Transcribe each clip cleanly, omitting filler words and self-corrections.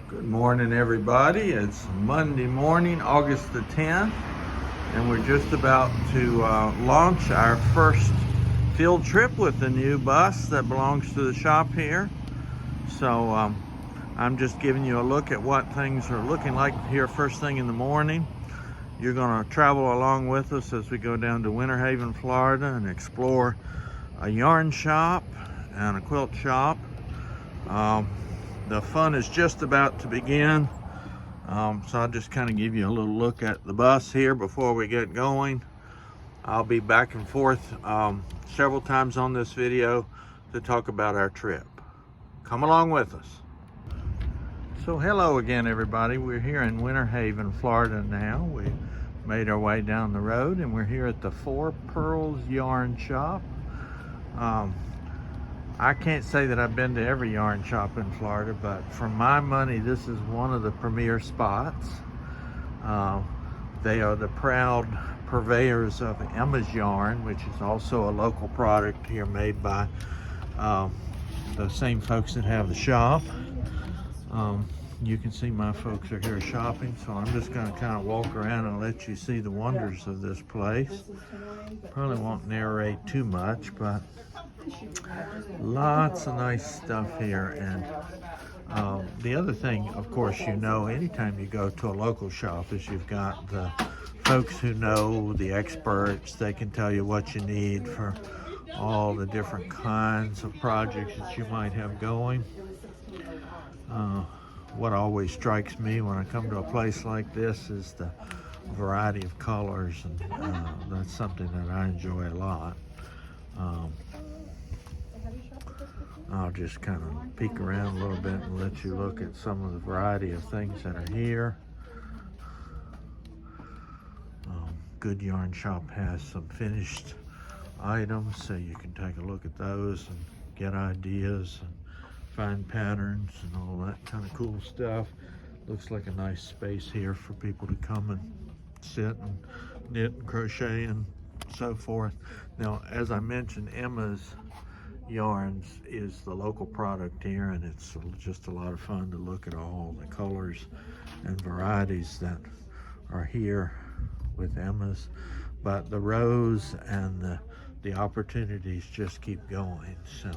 Good morning, everybody. It's Monday morning, August the 10th, and we're just about to launch our first field trip with the new bus that belongs to the shop here. So I'm just giving you a look at what things are looking like here first thing in the morning. You're going to travel along with us as we go down to Winter Haven, Florida, and explore a yarn shop and a quilt shop. The fun is just about to begin, so I'll just kind of give you a little look at the bus here before we get going. I'll be back and forth several times on this video to talk about our trip. Come along with us. So hello again, everybody. We're here in Winter Haven, Florida now. We made our way down the road and we're here at the Four Pearls Yarn Shop. I can't say that I've been to every yarn shop in Florida, but for my money, this is one of the premier spots. They are the proud purveyors of Emma's Yarn, which is also a local product here made by the same folks that have the shop. You can see my folks are here shopping, so I'm just going to kind of walk around and let you see the wonders of this place. Probably won't narrate too much, but lots of nice stuff here. And the other thing, of course, you know, anytime you go to a local shop is you've got the folks who know, the experts. They can tell you what you need for all the different kinds of projects that you might have going. What always strikes me when I come to a place like this is the variety of colors, and that's something that I enjoy a lot. I'll just kind of peek around a little bit and let you look at some of the variety of things that are here. Good Yarn Shop has some finished items, so you can take a look at those and get ideas and find patterns and all that kind of cool stuff. Looks like a nice space here for people to come and sit and knit and crochet and so forth. Now, as I mentioned, Emma's Yarns is the local product here, and it's just a lot of fun to look at all the colors and varieties that are here with Emma's. But the rows and the opportunities just keep going. So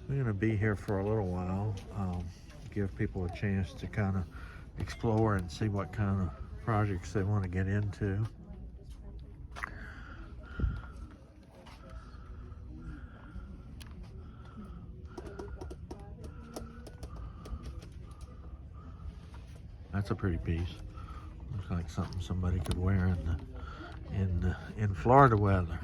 we're going to be here for a little while, give people a chance to kind of explore and see what kind of projects they want to get into. That's a pretty piece. Looks like something somebody could wear in Florida weather.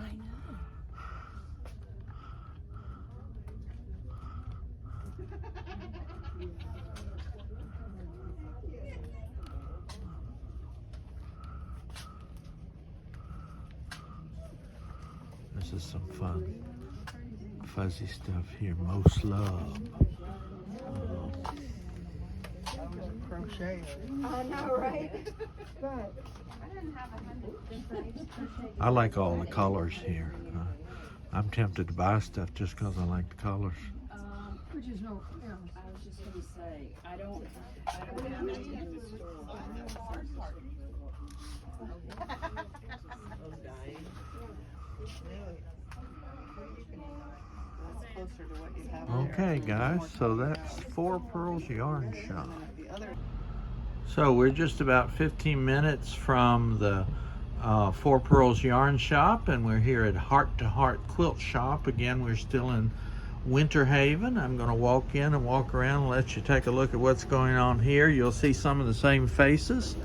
This is some fun, fuzzy stuff here. Most love. Crochet. I know, right? I like all the colors here. I'm tempted to buy stuff just because I like the colors. Which is no, yeah. I was just gonna say, I don't have it in the store. Okay, guys, so that's Four Pearls Yarn Shop. So we're just about 15 minutes from the Four Pearls Yarn Shop, and we're here at Heart to Heart Quilt Shop. Again, we're still in Winter Haven. I'm going to walk in and walk around and let you take a look at what's going on here. You'll see some of the same faces.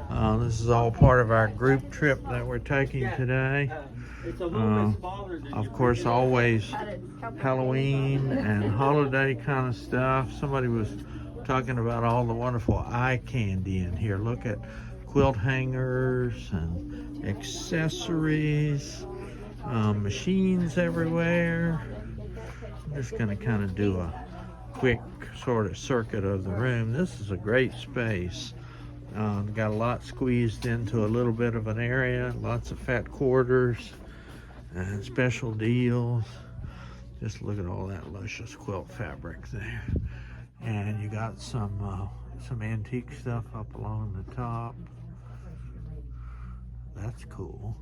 This is all part of our group trip that we're taking today. Of course, always Halloween and holiday kind of stuff. Somebody was talking about all the wonderful eye candy in here. Look at quilt hangers and accessories, machines everywhere. I'm just going to kind of do a quick sort of circuit of the room. This is a great space. Got a lot squeezed into a little bit of an area. Lots of fat quarters and special deals. Just look at all that luscious quilt fabric there. And you got some some antique stuff up along the top. That's cool.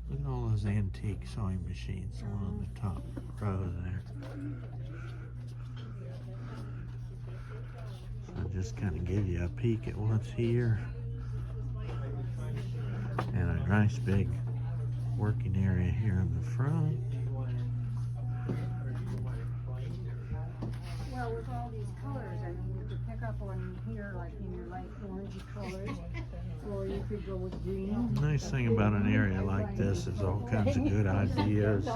Look at all those antique sewing machines along the top row there. I'll just kind of give you a peek at what's here. And a nice big working area here in the front. Well, with all these colors, I mean, you could pick up on here, like in your light orangey colors, or you could go with green. The nice thing about an area like this is all kinds of good ideas,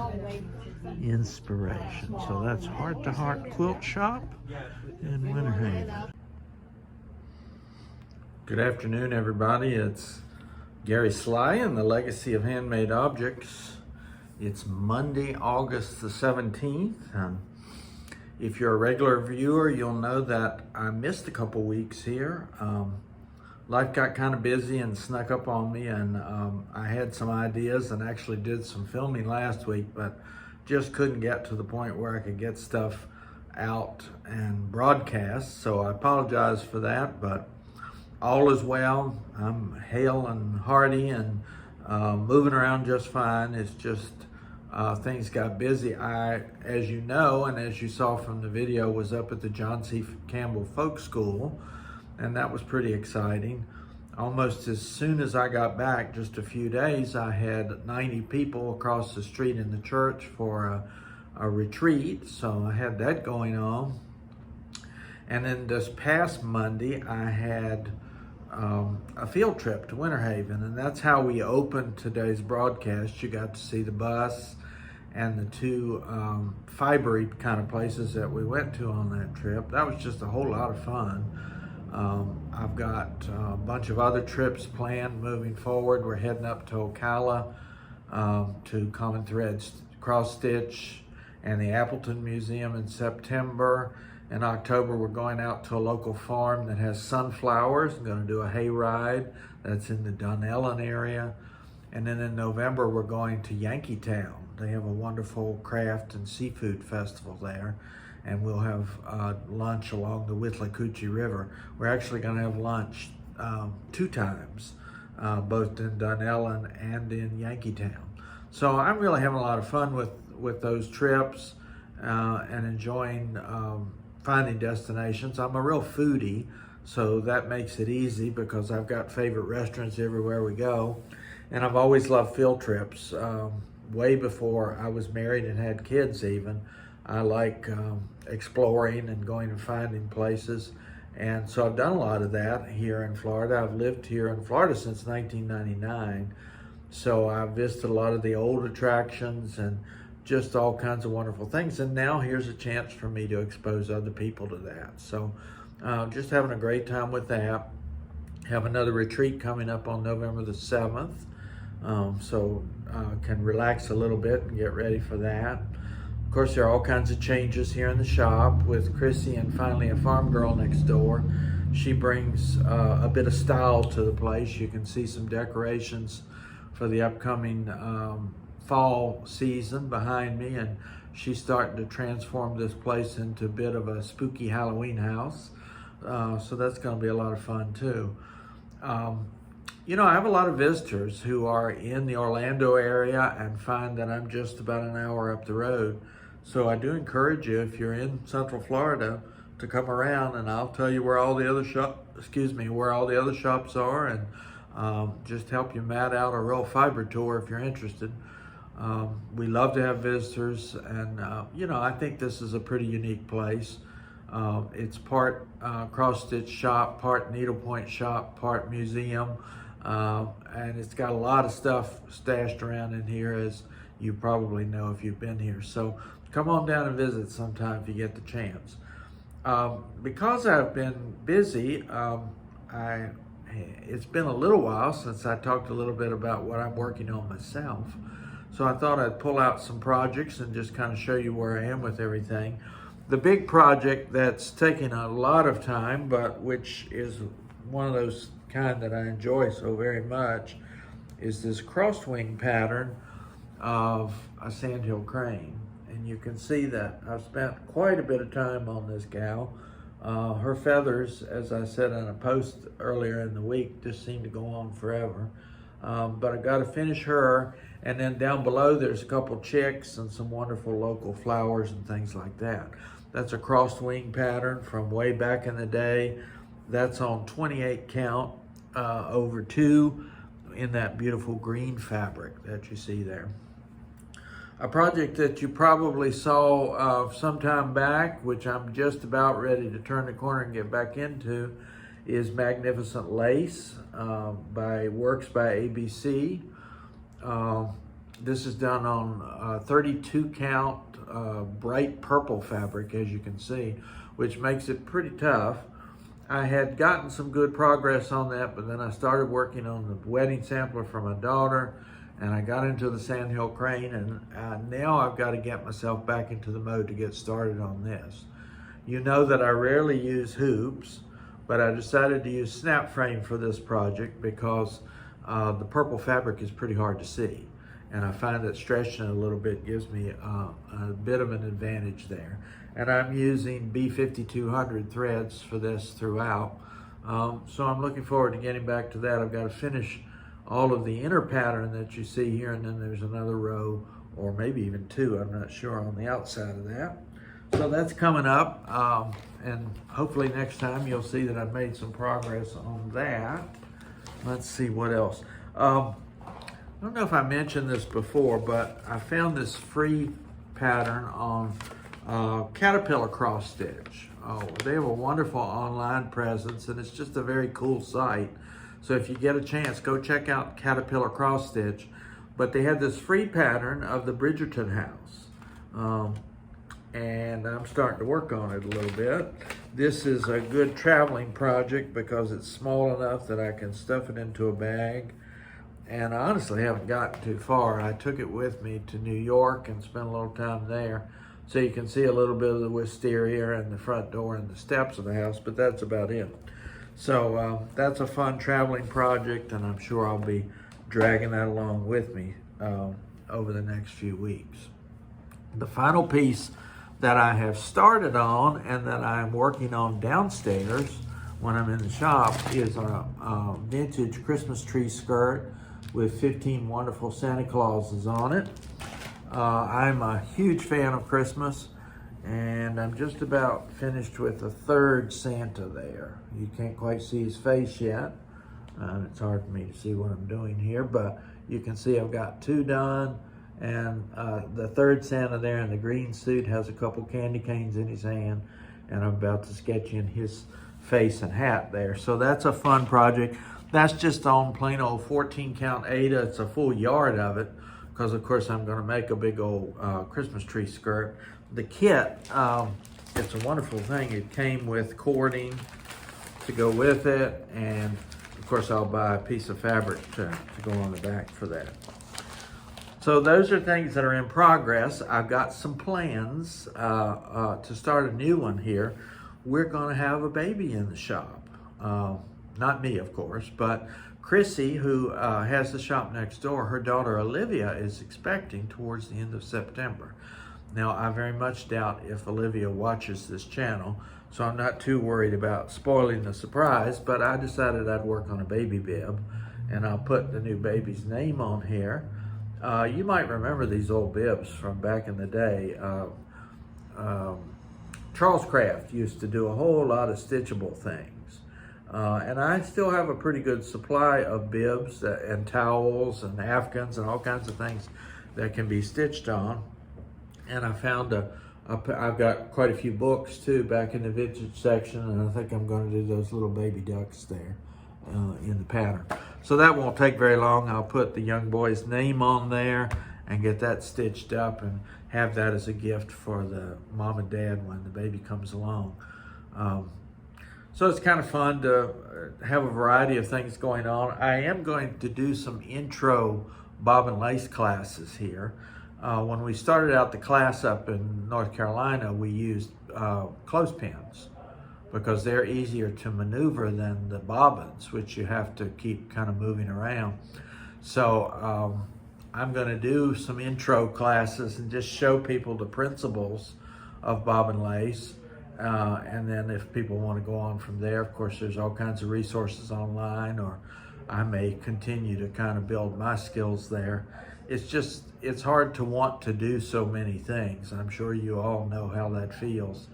inspiration. So that's Heart to Heart Quilt Shop in Winter Haven. Good afternoon, everybody. It's Gary Sly and the Legacy of Handmade Objects. It's Monday, August the 17th. If you're a regular viewer, you'll know that I missed a couple weeks here. Life got kind of busy and snuck up on me, and I had some ideas and actually did some filming last week, but just couldn't get to the point where I could get stuff out and broadcast. So I apologize for that, but all is well. I'm hale and hearty and moving around just fine. It's just things got busy. I, as you know, and as you saw from the video, was up at the John C. Campbell Folk School, and that was pretty exciting. Almost as soon as I got back, just a few days, I had 90 people across the street in the church for a retreat, so I had that going on. And then this past Monday, I had a field trip to Winter Haven, and that's how we opened today's broadcast. You got to see the bus and the two fibery kind of places that we went to on that trip. That was just a whole lot of fun. I've got a bunch of other trips planned moving forward. We're heading up to Ocala to Common Threads Cross Stitch and the Appleton Museum in September. In October, we're going out to a local farm that has sunflowers. I'm going to do a hay ride that's in the Dunellen area. And then in November, we're going to Yankeetown. They have a wonderful craft and seafood festival there. And we'll have lunch along the Withlacoochee River. We're actually going to have lunch 2 times, both in Dunellen and in Yankeetown. So I'm really having a lot of fun with those trips and enjoying finding destinations. I'm a real foodie, so that makes it easy because I've got favorite restaurants everywhere we go. And I've always loved field trips. Way before I was married and had kids even, I like exploring and going and finding places. And so I've done a lot of that here in Florida. I've lived here in Florida since 1999. So I've visited a lot of the old attractions and just all kinds of wonderful things. And now here's a chance for me to expose other people to that. So just having a great time with that. Have another retreat coming up on November the 7th. So can relax a little bit and get ready for that. Of course, there are all kinds of changes here in the shop with Chrissy and finally a farm girl next door. She brings a bit of style to the place. You can see some decorations for the upcoming fall season behind me, and she's starting to transform this place into a bit of a spooky Halloween house. So that's going to be a lot of fun too. You know, I have a lot of visitors who are in the Orlando area and find that I'm just about an hour up the road. So I do encourage you, if you're in Central Florida, to come around, and I'll tell you where all the other shops are, and just help you mat out a real fiber tour if you're interested. We love to have visitors, and you know, I think this is a pretty unique place. It's part cross-stitch shop, part needlepoint shop, part museum, and it's got a lot of stuff stashed around in here, as you probably know if you've been here. So come on down and visit sometime if you get the chance. Because I've been busy, it's been a little while since I talked a little bit about what I'm working on myself. So I thought I'd pull out some projects and just kind of show you where I am with everything. The big project that's taking a lot of time, but which is one of those kind that I enjoy so very much, is this crosswing pattern of a sandhill crane. And you can see that I've spent quite a bit of time on this gal. Her feathers, as I said in a post earlier in the week, just seem to go on forever. But I got to finish her, and then down below there's a couple chicks and some wonderful local flowers and things like that. That's a crossed wing pattern from way back in the day. That's on 28 count over 2 in that beautiful green fabric that you see there. A project that you probably saw sometime back, which I'm just about ready to turn the corner and get back into, is Magnificent Lace Works by ABC. This is done on 32 count bright purple fabric, as you can see, which makes it pretty tough. I had gotten some good progress on that, but then I started working on the wedding sampler for my daughter, and I got into the Sandhill Crane, and now I've got to get myself back into the mode to get started on this. You know that I rarely use hoops, but I decided to use snap frame for this project because the purple fabric is pretty hard to see. And I find that stretching it a little bit gives me a bit of an advantage there. And I'm using B5200 threads for this throughout. So I'm looking forward to getting back to that. I've got to finish all of the inner pattern that you see here, and then there's another row, or maybe even 2, I'm not sure, on the outside of that. So that's coming up, and hopefully next time you'll see that I've made some progress on that. Let's see what else. I don't know if I mentioned this before, but I found this free pattern on Caterpillar Cross Stitch. They have a wonderful online presence, and it's just a very cool site. So if you get a chance, go check out Caterpillar Cross Stitch. But they had this free pattern of the Bridgerton house. And I'm starting to work on it a little bit. This is a good traveling project because it's small enough that I can stuff it into a bag. And I honestly haven't gotten too far. I took it with me to New York and spent a little time there. So you can see a little bit of the wisteria and the front door and the steps of the house, but that's about it. So that's a fun traveling project, and I'm sure I'll be dragging that along with me over the next few weeks. The final piece that I have started on and that I'm working on downstairs when I'm in the shop is a vintage Christmas tree skirt with 15 wonderful Santa Clauses on it. I'm a huge fan of Christmas, and I'm just about finished with the 3rd Santa there. You can't quite see his face yet. It's hard for me to see what I'm doing here, but you can see I've got 2 done. And the 3rd Santa there in the green suit has a couple candy canes in his hand, and I'm about to sketch in his face and hat there. So that's a fun project. That's just on plain old 14 count Aida. It's a full yard of it because of course I'm gonna make a big old Christmas tree skirt. The kit, it's a wonderful thing. It came with cording to go with it, and of course I'll buy a piece of fabric to go on the back for that. So those are things that are in progress. I've got some plans to start a new one here. We're gonna have a baby in the shop. Not me, of course, but Chrissy, who has the shop next door, her daughter Olivia is expecting towards the end of September. Now, I very much doubt if Olivia watches this channel, so I'm not too worried about spoiling the surprise, but I decided I'd work on a baby bib, and I'll put the new baby's name on here. You might remember these old bibs from back in the day. Charles Craft used to do a whole lot of stitchable things. And I still have a pretty good supply of bibs and towels and afghans and all kinds of things that can be stitched on. And I found I've got quite a few books too back in the vintage section, and I think I'm going to do those little baby ducks there in the pattern. So that won't take very long. I'll put the young boy's name on there and get that stitched up and have that as a gift for the mom and dad when the baby comes along. So it's kind of fun to have a variety of things going on. I am going to do some intro bobbin lace classes here. When we started out the class up in North Carolina, we used clothespins because they're easier to maneuver than the bobbins, which you have to keep kind of moving around. So I'm going to do some intro classes and just show people the principles of bobbin lace. And then if people want to go on from there, of course, there's all kinds of resources online, or I may continue to kind of build my skills there. It's hard to want to do so many things. I'm sure you all know how that feels.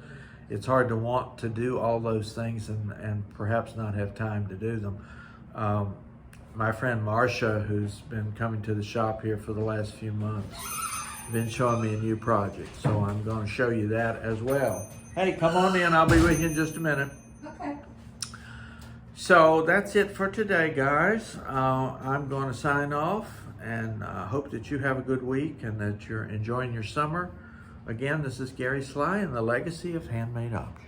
It's hard to want to do all those things and perhaps not have time to do them. My friend Marcia, who's been coming to the shop here for the last few months, been showing me a new project, so I'm going to show you that as well. Hey, come on in, I'll be with you in just a minute. Okay. So that's it for today, guys. I'm going to sign off, and hope that you have a good week and that you're enjoying your summer. Again, this is Gary Sly and the Legacy of Handmade Objects.